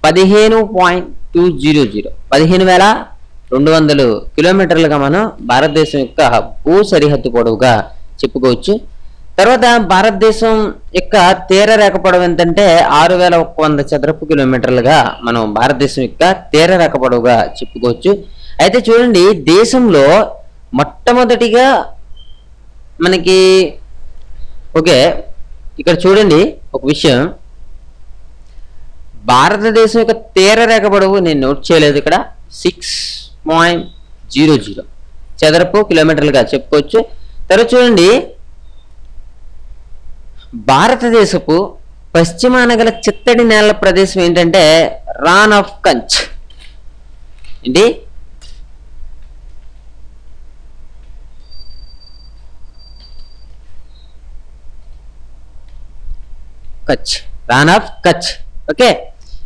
15.200 15,200 కిలోమీటర్లుగా మనం భారతదేశం యొక్క భూ సరిహద్దు పొడవుగా చెప్పుకోవచ్చు. తర్వాత భారతదేశం యొక్క తీర రేఖ పొడవు ఎంతంటే 6,100 చదరపు కిలోమీటర్లుగా మనం భారతదేశం యొక్క తీర రేఖ పొడవుగా చెప్పుకోవచ్చు. అయితే చూడండి, దేశంలో మొట్టమొదటిగా మనకి ఓకే ఇక్కడ చూడండి ఒక విషయం, భారతదేశం యొక్క తీర రేఖ పొడవు నేను నోట్ చేయలేదు ఇక్కడ, 6.00 చదరపు కిలోమీటర్లుగా చెప్పుకోవచ్చు. తర్వాత చూడండి, భారతదేశపు పశ్చిమాన గల చిత్తడి నేల ప్రదేశం ఏంటంటే రాన్ ఆఫ్ కచ్. ఏంటి? కచ్, రాన్ ఆఫ్ కచ్. ఓకే,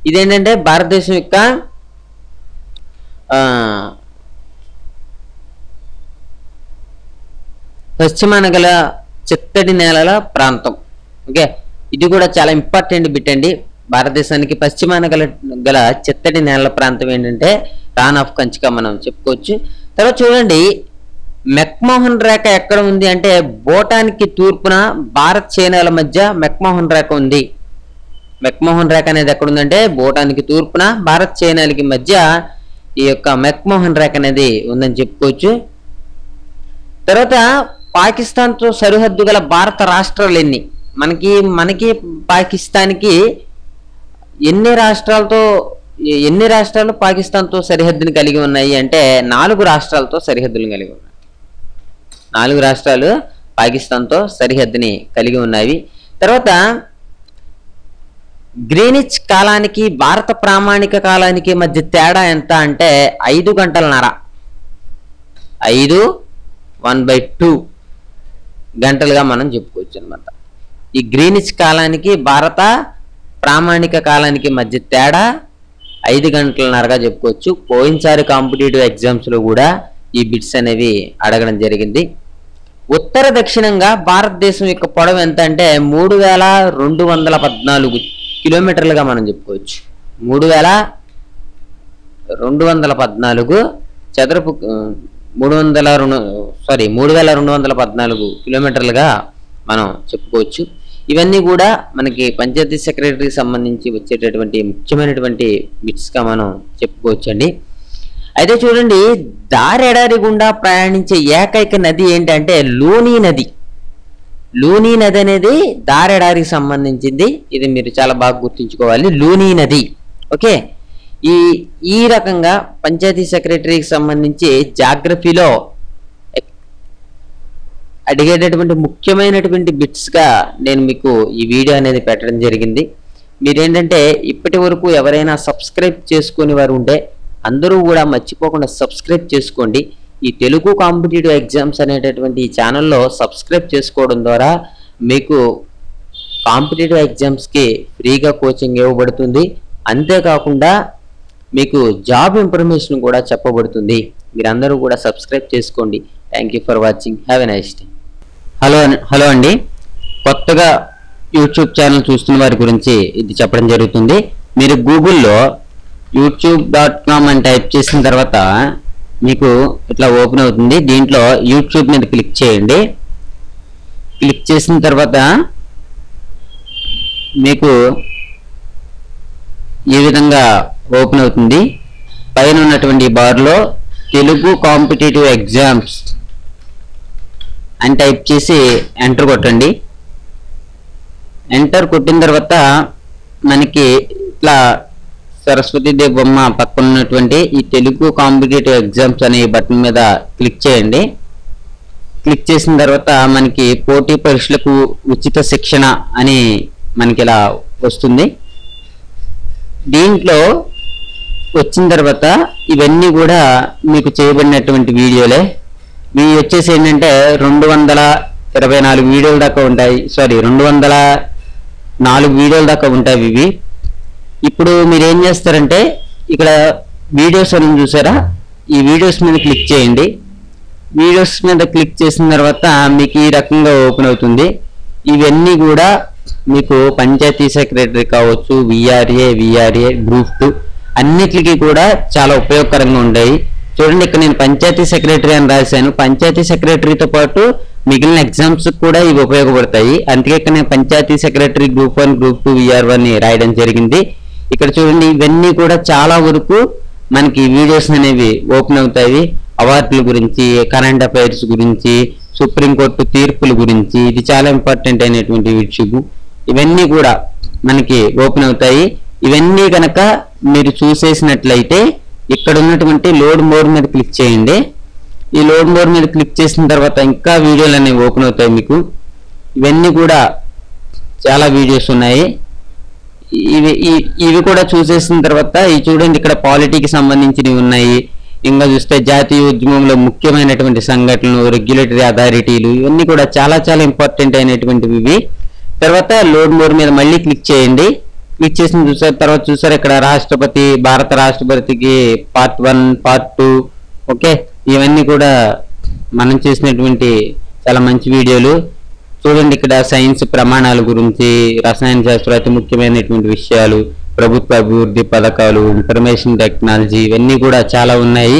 ఇదేంటంటే భారతదేశం యొక్క పశ్చిమాన గల చిత్తడి నేలల ప్రాంతం. ఓకే, ఇది కూడా చాలా ఇంపార్టెంట్ బిట్ అండి. భారతదేశానికి పశ్చిమాన గల చిత్తడి నేలల ప్రాంతం ఏంటంటే రాన్ ఆఫ్ కచ్గా మనం చెప్పుకోవచ్చు. తర్వాత చూడండి, మెక్మోహన్ రేఖ ఎక్కడ ఉంది అంటే భూటాన్కి తూర్పున భారత్ చైనాల మధ్య మెక్మోహన్ రేఖ ఉంది. మెక్మోహన్ రేఖ అనేది ఎక్కడ ఉందంటే భూటాన్కి తూర్పున భారత్ చైనాలకి మధ్య ఈ యొక్క మెక్మోహన్ రేఖ అనేది ఉందని చెప్పుకోవచ్చు. తర్వాత పాకిస్తాన్తో సరిహద్దు గల భారత రాష్ట్రాలు ఎన్ని? మనకి పాకిస్తాన్కి ఎన్ని రాష్ట్రాలు పాకిస్తాన్తో సరిహద్దుని కలిగి ఉన్నాయి అంటే 4 రాష్ట్రాలతో సరిహద్దుని కలిగి ఉన్నాయి. 4 రాష్ట్రాలు పాకిస్తాన్తో సరిహద్దుని కలిగి ఉన్నాయి. తర్వాత గ్రీనిచ్ కాలానికి భారత ప్రామాణిక కాలానికి మధ్య తేడా ఎంత అంటే 5 గంటలన్నర. 5/1/2 గంటలుగా మనం చెప్పుకోవచ్చు అనమాట. ఈ గ్రీనిచ్ కాలానికి భారత ప్రామాణిక కాలానికి మధ్య తేడా 5 గంటలన్నరగా చెప్పుకోవచ్చు. పోయినసారి కాంపిటేటివ్ ఎగ్జామ్స్లో కూడా ఈ బిట్స్ అనేవి అడగడం జరిగింది. ఉత్తర దక్షిణంగా భారతదేశం యొక్క పొడవు ఎంత అంటే 3,214 కిలోమీటర్లుగా మనం చెప్పుకోవచ్చు. 3,214 చదరపు 3,214 కిలోమీటర్లుగా మనం చెప్పుకోవచ్చు. ఇవన్నీ కూడా మనకి పంచాయతీ సెక్రటరీకి సంబంధించి వచ్చేటటువంటి ముఖ్యమైనటువంటి బిట్స్గా మనం చెప్పుకోవచ్చు అండి. అయితే చూడండి, దారెడారి గుండా ప్రయాణించే ఏకైక నది ఏంటంటే లూని నది. లూని నది అనేది దారెడారికి సంబంధించింది. ఇది మీరు చాలా బాగా గుర్తుంచుకోవాలి, లూని నది. ఓకే, ఈ రకంగా పంచాయతీ సెక్రటరీకి సంబంధించి జాగ్రఫీలో అడిగేటటువంటి ముఖ్యమైనటువంటి బిట్స్గా నేను మీకు ఈ వీడియో అనేది పెట్టడం జరిగింది. మీరేంటంటే ఇప్పటి వరకు ఎవరైనా సబ్స్క్రైబ్ చేసుకునే వారు ఉంటే అందరూ కూడా మర్చిపోకుండా సబ్స్క్రైబ్ చేసుకోండి. ఈ తెలుగు కాంపిటేటివ్ ఎగ్జామ్స్ అనేటటువంటి ఈ ఛానల్లో సబ్స్క్రైబ్ చేసుకోవడం ద్వారా మీకు కాంపిటేటివ్ ఎగ్జామ్స్కి ఫ్రీగా కోచింగ్ ఇవ్వబడుతుంది. అంతేకాకుండా మీకు జాబ్ ఇన్ఫర్మేషన్ కూడా చెప్పబడుతుంది. మీరందరూ కూడా సబ్స్క్రైబ్ చేసుకోండి. Thank you for watching. Have a nice day. Hello అండి, కొత్తగా యూట్యూబ్ ఛానల్ చూస్తున్న వారి గురించి ఇది చెప్పడం జరుగుతుంది. మీరు గూగుల్లో youtube.com అని టైప్ చేసిన తర్వాత మీకు ఇట్లా ఓపెన్ అవుతుంది. దీంట్లో యూట్యూబ్ మీద క్లిక్ చేయండి. క్లిక్ చేసిన తర్వాత మీకు ఈ విధంగా ఓపెన్ అవుతుంది. పైన ఉన్నటువంటి బార్లో తెలుగు కాంపిటేటివ్ ఎగ్జామ్స్ అని టైప్ చేసి ఎంటర్ కొట్టండి. ఎంటర్ కొట్టిన తర్వాత మనకి ఇట్లా సరస్వతీదేవి బొమ్మ పక్కన ఉన్నటువంటి ఈ తెలుగు కాంపిటేటివ్ ఎగ్జామ్స్ అనే బటన్ మీద క్లిక్ చేయండి. క్లిక్ చేసిన తర్వాత మనకి పోటీ పరీక్షలకు ఉచిత శిక్షణ అని మనకి ఇలా వస్తుంది. దీంట్లో వచ్చిన తర్వాత ఇవన్నీ కూడా మీకు చేయబడినటువంటి వీడియోలే. ఇవి వచ్చేసి ఏంటంటే 224 వీడియోల దాకా ఉంటాయి. 204 వీడియోల దాకా ఉంటాయి ఇవి. ఇప్పుడు మీరు ఏం చేస్తారంటే ఇక్కడ వీడియోస్ అని చూసారా, ఈ వీడియోస్ మీద క్లిక్ చేయండి. వీడియోస్ మీద క్లిక్ చేసిన తర్వాత మీకు ఈ రకంగా ఓపెన్ అవుతుంది. ఇవన్నీ కూడా మీకు పంచాయతీ సెక్రటరీ కావచ్చు, విఆర్ఏ, గ్రూప్ 2 అన్నిటికీ కూడా చాలా ఉపయోగకరంగా ఉంటాయి. చూడండి, ఇక్కడ నేను పంచాయతీ సెక్రటరీ అని రాశాను. పంచాయతీ సెక్రటరీతో పాటు మిగిలిన ఎగ్జామ్స్ కూడా ఇవి ఉపయోగపడతాయి. అందుకే ఇక్కడ నేను panchayat secretary group 1, group 2, VR1 రాయడం జరిగింది. ఇక్కడ చూడండి, ఇవన్నీ కూడా చాలా వరకు మనకి వీడియోస్ అనేవి ఓపెన్ అవుతాయి. అవార్డుల గురించి, కరెంట్ అఫైర్స్ గురించి, సుప్రీంకోర్టు తీర్పుల గురించి, ఇది చాలా ఇంపార్టెంట్ అయినటువంటి విషయం. ఇవన్నీ కూడా మనకి ఓపెన్ అవుతాయి. ఇవన్నీ కనుక మీరు చూసేసినట్లయితే ఇక్కడ ఉన్నటువంటి లోడ్ మోర్ మీద క్లిక్ చేయండి. ఈ లోడ్ మోర్ మీద క్లిక్ చేసిన తర్వాత ఇంకా వీడియోలు అనేవి ఓపెన్ అవుతాయి మీకు. ఇవన్నీ కూడా చాలా వీడియోస్ ఉన్నాయి. ఇవి కూడా చూసేసిన తర్వాత ఇవి చూడండి, ఇక్కడ పాలిటీకి సంబంధించినవి ఉన్నాయి. ఇంకా చూస్తే జాతీయ ఉద్యమంలో ముఖ్యమైనటువంటి సంఘటనలు, రెగ్యులేటరీ అథారిటీలు, ఇవన్నీ కూడా చాలా చాలా ఇంపార్టెంట్ అయినటువంటివి ఇవి. తర్వాత లోడ్ మోర్ మీద మళ్ళీ క్లిక్ చేయండి. క్లిక్ చేసిన తర్వాత చూసారు ఇక్కడ భారత రాష్ట్రపతికి పార్ట్ 1, పార్ట్ 2. ఓకే, ఇవన్నీ కూడా మనం చేసినటువంటి చాలా మంచి వీడియోలు. చూడండి, ఇక్కడ సైన్స్ ప్రమాణాల గురించి, రసాయన శాస్త్రం, అతి ముఖ్యమైనటువంటి విషయాలు, ప్రభుత్వ అభివృద్ధి పథకాలు, ఇన్ఫర్మేషన్ టెక్నాలజీ, ఇవన్నీ కూడా చాలా ఉన్నాయి.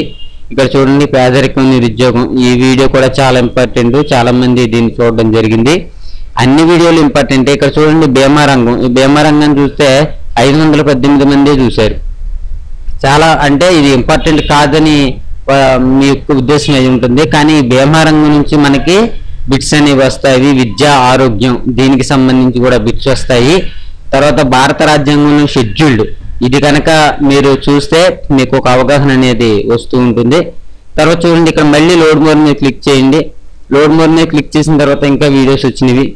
ఇక్కడ చూడండి, పేదరికం, నిరుద్యోగం, ఈ వీడియో కూడా చాలా ఇంపార్టెంట్. చాలా మంది దీన్ని చూడడం జరిగింది. అన్ని వీడియోలు ఇంపార్టెంట్. ఇక్కడ చూడండి, బీమా రంగం. ఈ బీమా రంగం చూస్తే 518 మంది చూశారు. చాలా అంటే ఇది ఇంపార్టెంట్ కాదని మీ యొక్క ఉద్దేశం అయి ఉంటుంది. కానీ బీమా రంగం నుంచి మనకి బిట్స్ అనేవి వస్తాయి. విద్య, ఆరోగ్యం, దీనికి సంబంధించి కూడా బిట్స్ వస్తాయి. తర్వాత భారత రాజ్యాంగంలో షెడ్యూల్డ్, ఇది కనుక మీరు చూస్తే మీకు ఒక అవగాహన అనేది వస్తూ ఉంటుంది. తర్వాత చూడండి, ఇక్కడ మళ్ళీ లోడ్ మోర్ మీద క్లిక్ చేయండి. లోడ్ మోర్ మీద క్లిక్ చేసిన తర్వాత ఇంకా వీడియోస్ వచ్చినవి.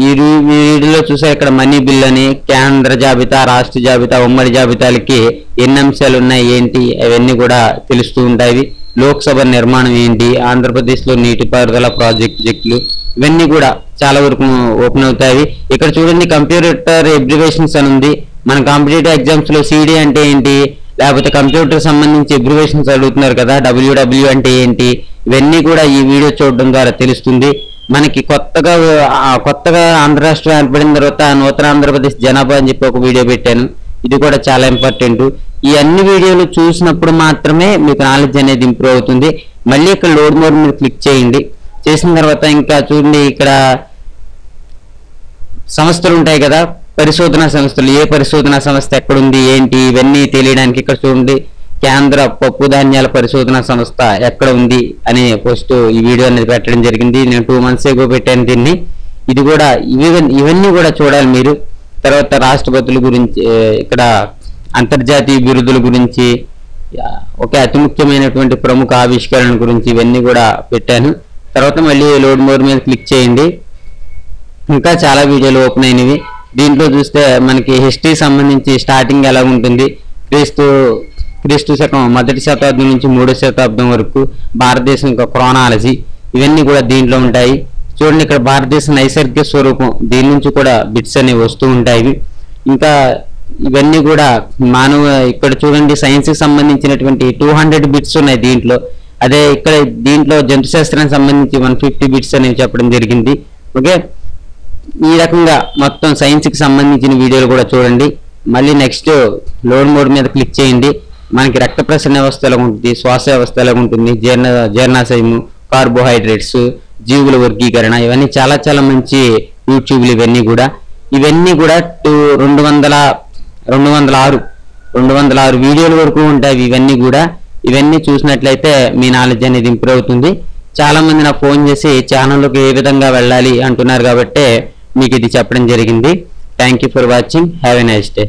ఈ వీడియోలో చూసారు, ఇక్కడ మనీ బిల్ అని, కేంద్ర జాబితా, రాష్ట్ర జాబితా, ఉమ్మడి జాబితాలకి ఎన్ని అంశాలు ఉన్నాయి ఏంటి అవన్నీ కూడా తెలుస్తూ ఉంటాయి. లోక్సభ నిర్మాణం ఏంటి, ఆంధ్రప్రదేశ్లో నీటిపారుదల ప్రాజెక్టులు, ఇవన్నీ కూడా చాలా వరకు ఓపెన్ అవుతాయి. ఇక్కడ చూడండి, కంప్యూటర్ అబ్రివేషన్స్ అని ఉంది. మన కాంపిటేటివ్ ఎగ్జామ్స్ లో CD అంటే ఏంటి, లేకపోతే కంప్యూటర్ సంబంధించి అబ్రివేషన్స్ అడుగుతున్నారు కదా, WW అంటే ఏంటి, ఇవన్నీ కూడా ఈ వీడియో చూడడం ద్వారా తెలుస్తుంది. మనకి కొత్తగా ఆంధ్ర రాష్ట్రం ఏర్పడిన తర్వాత నూతన ఆంధ్రప్రదేశ్ జనాభా అని చెప్పి ఒక వీడియో పెట్టాను. ఇది కూడా చాలా ఇంపార్టెంట్. ఈ అన్ని వీడియోలు చూసినప్పుడు మాత్రమే మీకు నాలెడ్జ్ అనేది ఇంప్రూవ్ అవుతుంది. మళ్ళీ ఇక్కడ లోడ్ మోర్ మీద క్లిక్ చేయండి. చేసిన తర్వాత ఇంకా చూడండి, ఇక్కడ సంస్థలు ఉంటాయి కదా, పరిశోధనా సంస్థలు, ఏ పరిశోధనా సంస్థ ఎక్కడుంది ఏంటి ఇవన్నీ తెలియడానికి ఇక్కడ చూడండి, కేంద్ర పప్పు ధాన్యాల పరిశోధనా సంస్థ ఎక్కడ ఉంది అని పోస్ట్ ఈ వీడియో అనేది పెట్టడం జరిగింది. నేను 2 months ago పెట్టాను దీన్ని. ఇది కూడా ఇవన్నీ కూడా చూడాలి మీరు. తర్వాత రాష్ట్రపతుల గురించి, ఇక్కడ అంతర్జాతీయ బిరుదుల గురించి, ఒకే అతి ముఖ్యమైనటువంటి ప్రముఖ ఆవిష్కరణ గురించి ఇవన్నీ కూడా పెట్టాను. తర్వాత మళ్ళీ లోడ్ మోర్ మీద క్లిక్ చేయండి. ఇంకా చాలా వీడియోలు ఓపెన్ అయినవి. దీంట్లో చూస్తే మనకి హిస్టరీ సంబంధించి స్టార్టింగ్ ఎలా ఉంటుంది, క్రీస్తు శకం 1వ శతాబ్దం నుంచి 3వ శతాబ్దం వరకు భారతదేశం యొక్క క్రోనాలజీ, ఇవన్నీ కూడా దీంట్లో ఉంటాయి. చూడండి, ఇక్కడ భారతదేశ నైసర్గిక స్వరూపం, దీని నుంచి కూడా బిట్స్ అనేవి వస్తూ ఉంటాయి. ఇంకా ఇవన్నీ కూడా ఇక్కడ చూడండి సైన్స్ కి సంబంధించినటువంటి 200 బిట్స్ ఉన్నాయి దీంట్లో. అదే ఇక్కడ దీంట్లో జంతు శాస్త్రానికి సంబంధించి 150 బిట్స్ అనేవి చెప్పడం జరిగింది. ఓకే, ఈ రకంగా మొత్తం సైన్స్ కి సంబంధించిన వీడియోలు కూడా చూడండి. మళ్ళీ నెక్స్ట్ లోడ్ మోడ్ మీద క్లిక్ చేయండి. మనకి రక్త ప్రసరణ వ్యవస్థ ఎలా ఉంటుంది, శ్వాస వ్యవస్థ ఎలా ఉంటుంది, జీర్ణాశయము, కార్బోహైడ్రేట్స్, జీవుల వర్గీకరణ, ఇవన్నీ చాలా చాలా మంచి యూట్యూబ్లు. ఇవన్నీ కూడా 206 వీడియోల వరకు ఉంటాయి. ఇవన్నీ చూసినట్లయితే మీ నాలెడ్జ్ అనేది ఇంప్రూవ్ అవుతుంది. చాలా మంది నాకు ఫోన్ చేసి ఛానల్లోకి ఏ విధంగా వెళ్ళాలి అంటున్నారు, కాబట్టి మీకు ఇది చెప్పడం జరిగింది. Thank you for watching. Have a nice day.